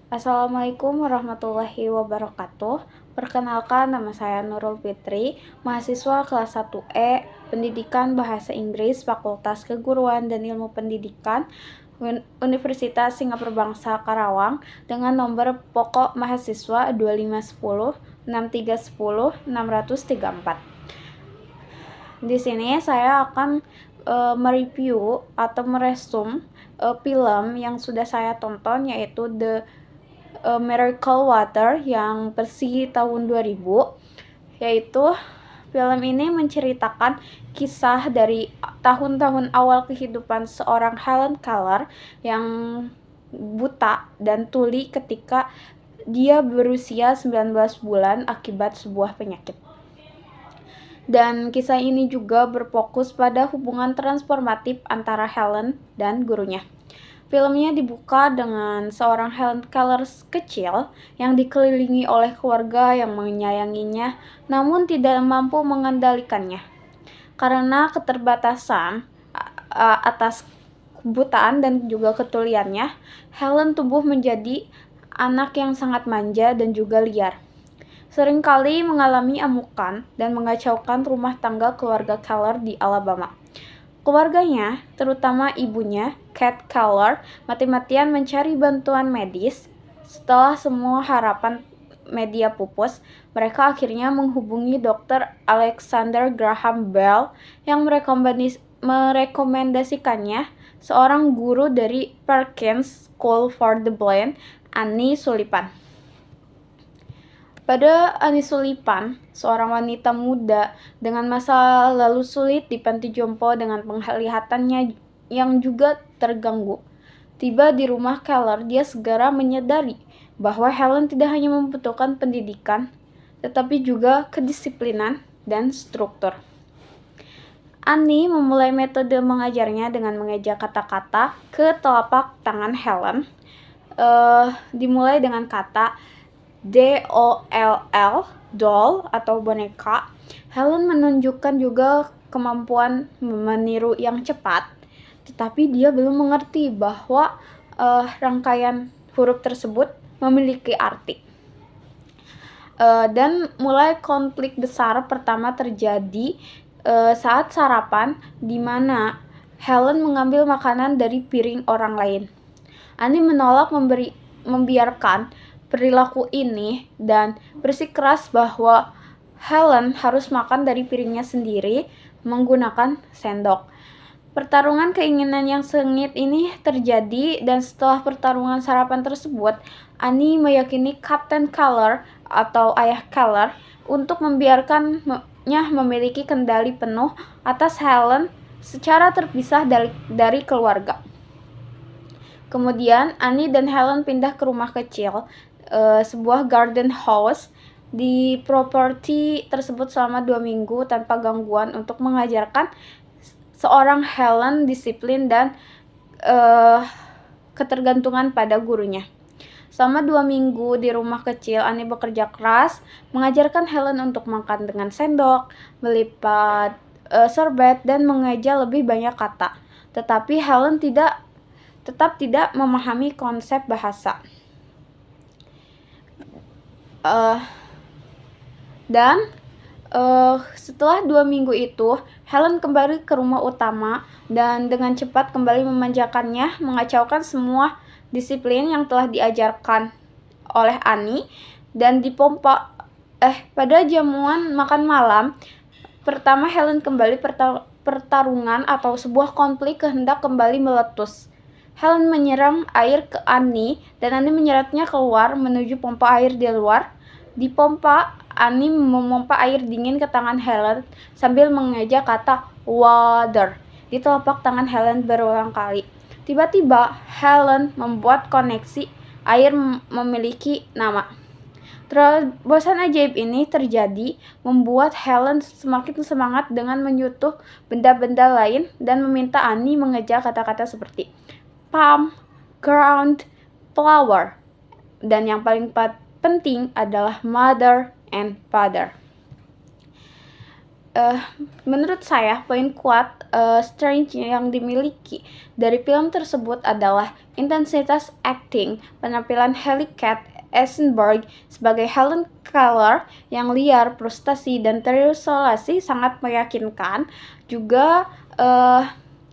Assalamualaikum warahmatullahi wabarakatuh. Perkenalkan, nama saya Nurul Fitri, mahasiswa kelas 1E, Pendidikan Bahasa Inggris, Fakultas Keguruan dan Ilmu Pendidikan, Universitas Singapura Bangsa Karawang, dengan nomor pokok mahasiswa 2510 6310 634. Di sini saya akan mereview atau meresum film yang sudah saya tonton, yaitu The Miracle Water yang versi tahun 2000, yaitu film ini menceritakan kisah dari tahun-tahun awal kehidupan seorang Helen Keller yang buta dan tuli ketika dia berusia 19 bulan akibat sebuah penyakit. Dan kisah ini juga berfokus pada hubungan transformatif antara Helen dan gurunya. Filmnya dibuka dengan seorang Helen Keller kecil yang dikelilingi oleh keluarga yang menyayanginya, namun tidak mampu mengendalikannya. Karena keterbatasan atas kebutaan dan juga ketuliannya, Helen tumbuh menjadi anak yang sangat manja dan juga liar. Seringkali mengalami amukan dan mengacaukan rumah tangga keluarga Keller di Alabama. Keluarganya, terutama ibunya, Kate Keller, mati-matian mencari bantuan medis. Setelah semua harapan media pupus, mereka akhirnya menghubungi Dr. Alexander Graham Bell yang merekomendasikannya seorang guru dari Perkins School for the Blind, Annie Sullivan. Pada Annie Sullivan, seorang wanita muda dengan masa lalu sulit di panti jompo dengan penglihatannya yang juga terganggu, tiba di rumah Keller, dia segera menyadari bahwa Helen tidak hanya membutuhkan pendidikan, tetapi juga kedisiplinan dan struktur. Annie memulai metode mengajarnya dengan mengeja kata-kata ke telapak tangan Helen. Dimulai dengan kata DOLL, doll atau boneka. Helen menunjukkan juga kemampuan meniru yang cepat, tetapi dia belum mengerti bahwa rangkaian huruf tersebut memiliki arti. Dan mulai konflik besar pertama terjadi saat sarapan, di mana Helen mengambil makanan dari piring orang lain. Annie menolak membiarkan perilaku ini dan bersikeras bahwa Helen harus makan dari piringnya sendiri menggunakan sendok. Pertarungan keinginan yang sengit ini terjadi, dan setelah pertarungan sarapan tersebut, Annie meyakini Kapten Keller atau ayah Keller untuk membiarkannya memiliki kendali penuh atas Helen secara terpisah dari keluarga. Kemudian Annie dan Helen pindah ke rumah kecil, sebuah garden house di properti tersebut selama 2 minggu tanpa gangguan untuk mengajarkan seorang Helen disiplin dan ketergantungan pada gurunya. Selama 2 minggu di rumah kecil, Annie bekerja keras mengajarkan Helen untuk makan dengan sendok, melipat sorbet, dan mengeja lebih banyak kata. Tetapi Helen tetap tidak memahami konsep bahasa. Setelah 2 minggu itu, Helen kembali ke rumah utama dan dengan cepat kembali memanjakannya, mengacaukan semua disiplin yang telah diajarkan oleh Annie, dan dipompa. Pada jamuan makan malam pertama, Helen kembali pertarungan atau sebuah konflik kehendak kembali meletus. Helen menyiram air ke Annie dan Annie menyeretnya keluar menuju pompa air di luar. Di pompa, Annie memompa air dingin ke tangan Helen sambil mengeja kata water di telapak tangan Helen berulang kali. Tiba-tiba Helen membuat koneksi air memiliki nama. Terobosan ajaib ini terjadi membuat Helen semakin semangat dengan menyentuh benda-benda lain dan meminta Annie mengeja kata-kata seperti palm, ground, flower, dan yang paling penting adalah mother and father. menurut saya poin kuat strength yang dimiliki dari film tersebut adalah intensitas acting penampilan Haley Cat Eisenberg sebagai Helen Keller yang liar, frustasi, dan terisolasi sangat meyakinkan. Juga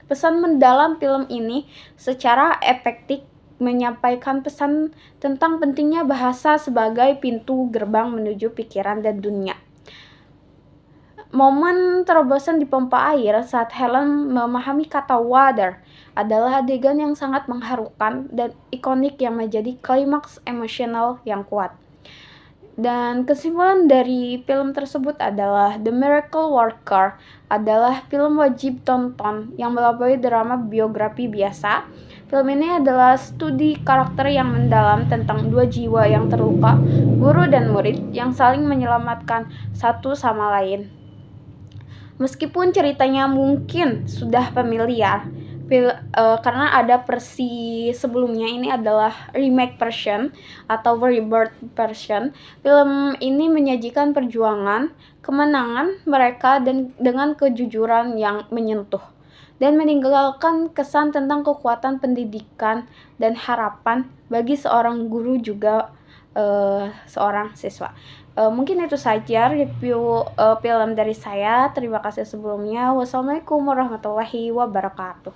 pesan mendalam film ini secara efektif menyampaikan pesan tentang pentingnya bahasa sebagai pintu gerbang menuju pikiran dan dunia. Momen terobosan di pompa air saat Helen memahami kata water adalah adegan yang sangat mengharukan dan ikonik yang menjadi klimaks emosional yang kuat. Dan kesimpulan dari film tersebut adalah The Miracle Worker adalah film wajib tonton yang melampaui drama biografi biasa. Film ini adalah studi karakter yang mendalam tentang dua jiwa yang terluka, guru dan murid yang saling menyelamatkan satu sama lain. Meskipun ceritanya mungkin sudah familiar, karena ada versi sebelumnya, ini adalah remake version atau rebirth version. Film ini menyajikan perjuangan, kemenangan mereka dan dengan kejujuran yang menyentuh dan meninggalkan kesan tentang kekuatan pendidikan dan harapan bagi seorang guru juga seorang siswa. Mungkin itu saja review film dari saya. Terima kasih sebelumnya. Wassalamualaikum warahmatullahi wabarakatuh.